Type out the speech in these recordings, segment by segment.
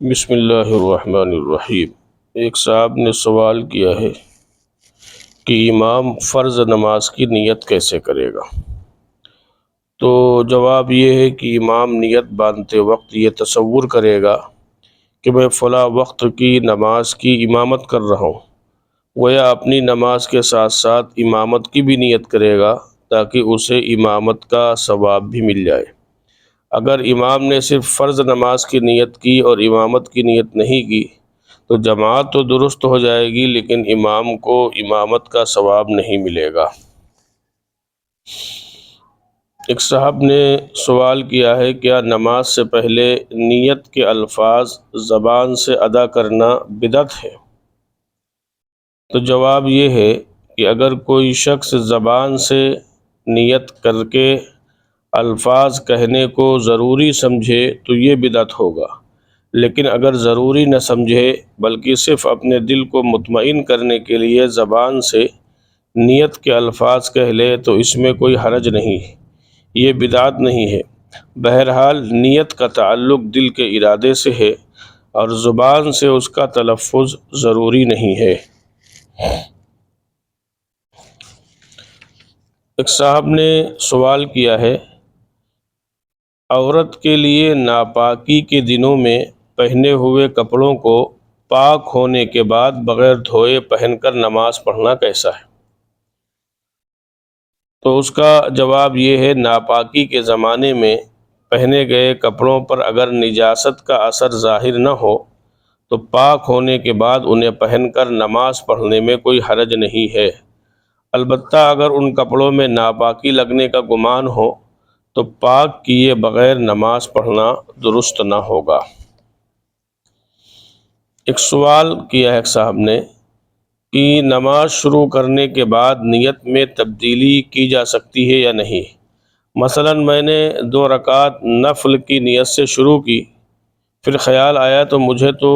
بسم اللہ الرحمن الرحیم۔ ایک صاحب نے سوال کیا ہے کہ امام فرض نماز کی نیت کیسے کرے گا؟ تو جواب یہ ہے کہ امام نیت باندھتے وقت یہ تصور کرے گا کہ میں فلاں وقت کی نماز کی امامت کر رہا ہوں، گویا اپنی نماز کے ساتھ ساتھ امامت کی بھی نیت کرے گا تاکہ اسے امامت کا ثواب بھی مل جائے۔ اگر امام نے صرف فرض نماز کی نیت کی اور امامت کی نیت نہیں کی تو جماعت تو درست ہو جائے گی لیکن امام کو امامت کا ثواب نہیں ملے گا۔ ایک صاحب نے سوال کیا ہے کیا نماز سے پہلے نیت کے الفاظ زبان سے ادا کرنا بدعت ہے؟ تو جواب یہ ہے کہ اگر کوئی شخص زبان سے نیت کر کے الفاظ کہنے کو ضروری سمجھے تو یہ بدعت ہوگا، لیکن اگر ضروری نہ سمجھے بلکہ صرف اپنے دل کو مطمئن کرنے کے لیے زبان سے نیت کے الفاظ کہہ لے تو اس میں کوئی حرج نہیں، یہ بدعت نہیں ہے۔ بہرحال نیت کا تعلق دل کے ارادے سے ہے اور زبان سے اس کا تلفظ ضروری نہیں ہے۔ ایک صاحب نے سوال کیا ہے عورت کے لیے ناپاکی کے دنوں میں پہنے ہوئے کپڑوں کو پاک ہونے کے بعد بغیر دھوئے پہن کر نماز پڑھنا کیسا ہے؟ تو اس کا جواب یہ ہے ناپاکی کے زمانے میں پہنے گئے کپڑوں پر اگر نجاست کا اثر ظاہر نہ ہو تو پاک ہونے کے بعد انہیں پہن کر نماز پڑھنے میں کوئی حرج نہیں ہے، البتہ اگر ان کپڑوں میں ناپاکی لگنے کا گمان ہو تو پاک کیے بغیر نماز پڑھنا درست نہ ہوگا۔ ایک سوال کیا ہے ایک صاحب نے کہ نماز شروع کرنے کے بعد نیت میں تبدیلی کی جا سکتی ہے یا نہیں؟ مثلا میں نے 2 رکعت نفل کی نیت سے شروع کی، پھر خیال آیا تو مجھے تو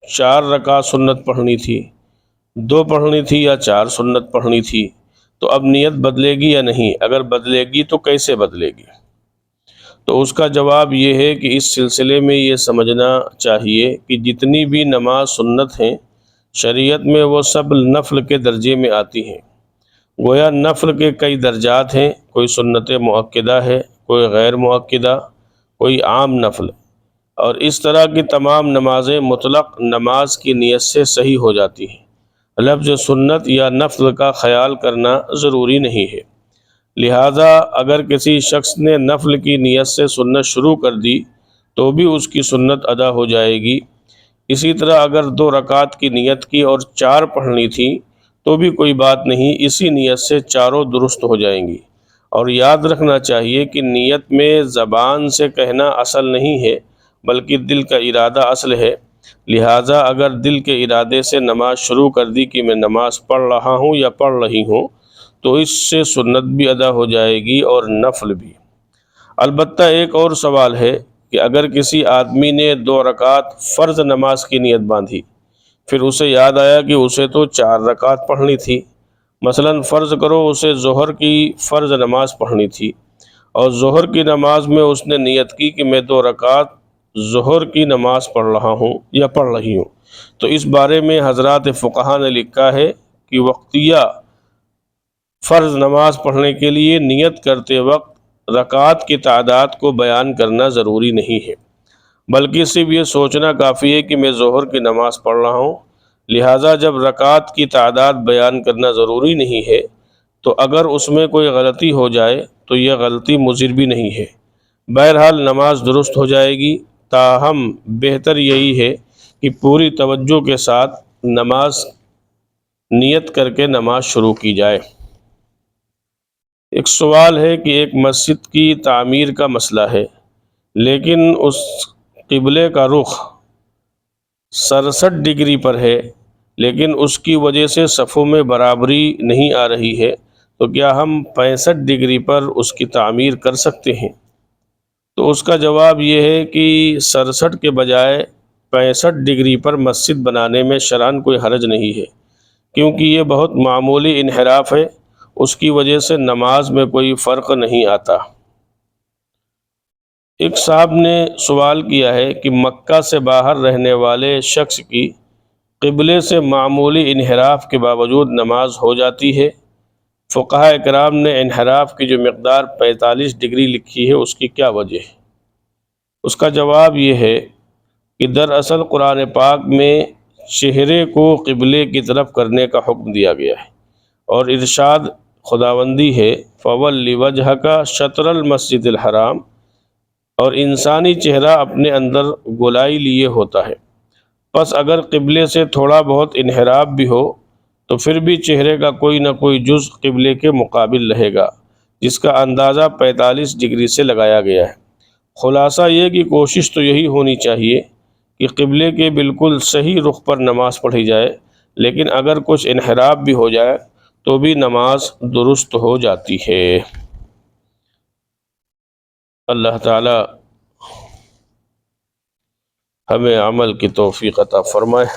4 رکعت سنت پڑھنی تھی، 2 پڑھنی تھی یا 4 سنت پڑھنی تھی، تو اب نیت بدلے گی یا نہیں؟ اگر بدلے گی تو کیسے بدلے گی؟ تو اس کا جواب یہ ہے کہ اس سلسلے میں یہ سمجھنا چاہیے کہ جتنی بھی نماز سنت ہیں شریعت میں وہ سب نفل کے درجے میں آتی ہیں، گویا نفل کے کئی درجات ہیں، کوئی سنت مؤکدہ ہے، کوئی غیر مؤکدہ، کوئی عام نفل، اور اس طرح کی تمام نمازیں مطلق نماز کی نیت سے صحیح ہو جاتی ہیں، لفظ سنت یا نفل کا خیال کرنا ضروری نہیں ہے۔ لہٰذا اگر کسی شخص نے نفل کی نیت سے سنت شروع کر دی تو بھی اس کی سنت ادا ہو جائے گی۔ اسی طرح اگر 2 رکعت کی نیت کی اور 4 پڑھنی تھی تو بھی کوئی بات نہیں، اسی نیت سے چاروں درست ہو جائیں گی۔ اور یاد رکھنا چاہیے کہ نیت میں زبان سے کہنا اصل نہیں ہے بلکہ دل کا ارادہ اصل ہے، لہٰذا اگر دل کے ارادے سے نماز شروع کر دی کہ میں نماز پڑھ رہا ہوں یا پڑھ رہی ہوں تو اس سے سنت بھی ادا ہو جائے گی اور نفل بھی۔ البتہ ایک اور سوال ہے کہ اگر کسی آدمی نے 2 رکعت فرض نماز کی نیت باندھی، پھر اسے یاد آیا کہ اسے تو 4 رکعت پڑھنی تھی، مثلا فرض کرو اسے ظہر کی فرض نماز پڑھنی تھی اور ظہر کی نماز میں اس نے نیت کی کہ میں 2 رکعت ظہر کی نماز پڑھ رہا ہوں یا پڑھ رہی ہوں، تو اس بارے میں حضرات فقہا نے لکھا ہے کہ وقتیہ فرض نماز پڑھنے کے لیے نیت کرتے وقت رکعات کی تعداد کو بیان کرنا ضروری نہیں ہے، بلکہ صرف یہ سوچنا کافی ہے کہ میں ظہر کی نماز پڑھ رہا ہوں، لہٰذا جب رکعات کی تعداد بیان کرنا ضروری نہیں ہے تو اگر اس میں کوئی غلطی ہو جائے تو یہ غلطی مضر بھی نہیں ہے، بہرحال نماز درست ہو جائے گی۔ تاہم بہتر یہی ہے کہ پوری توجہ کے ساتھ نماز نیت کر کے نماز شروع کی جائے۔ ایک سوال ہے کہ ایک مسجد کی تعمیر کا مسئلہ ہے لیکن اس قبلے کا رخ 67 ڈگری پر ہے، لیکن اس کی وجہ سے صفوں میں برابری نہیں آ رہی ہے، تو کیا ہم 65 ڈگری پر اس کی تعمیر کر سکتے ہیں؟ تو اس کا جواب یہ ہے کہ 67 کے بجائے 65 ڈگری پر مسجد بنانے میں شرعاً کوئی حرج نہیں ہے، کیونکہ یہ بہت معمولی انحراف ہے، اس کی وجہ سے نماز میں کوئی فرق نہیں آتا۔ ایک صاحب نے سوال کیا ہے کہ مکہ سے باہر رہنے والے شخص کی قبلے سے معمولی انحراف کے باوجود نماز ہو جاتی ہے۔ فقہاء اکرام نے انحراف کی جو مقدار 45 ڈگری لکھی ہے اس کی کیا وجہ ہے؟ اس کا جواب یہ ہے کہ دراصل قرآن پاک میں چہرے کو قبلے کی طرف کرنے کا حکم دیا گیا ہے، اور ارشاد خداوندی ہے فَوَلِّ وَجْهَكَ شَطْرَ الْمَسْجِدِ الْحَرَامِ، اور انسانی چہرہ اپنے اندر گولائی لیے ہوتا ہے، پس اگر قبلے سے تھوڑا بہت انحراف بھی ہو تو پھر بھی چہرے کا کوئی نہ کوئی جز قبلے کے مقابل رہے گا، جس کا اندازہ 45 ڈگری سے لگایا گیا ہے۔ خلاصہ یہ کہ کوشش تو یہی ہونی چاہیے کہ قبلے کے بالکل صحیح رخ پر نماز پڑھی جائے، لیکن اگر کچھ انحراف بھی ہو جائے تو بھی نماز درست ہو جاتی ہے۔ اللہ تعالی ہمیں عمل کی توفیق عطا فرمائے۔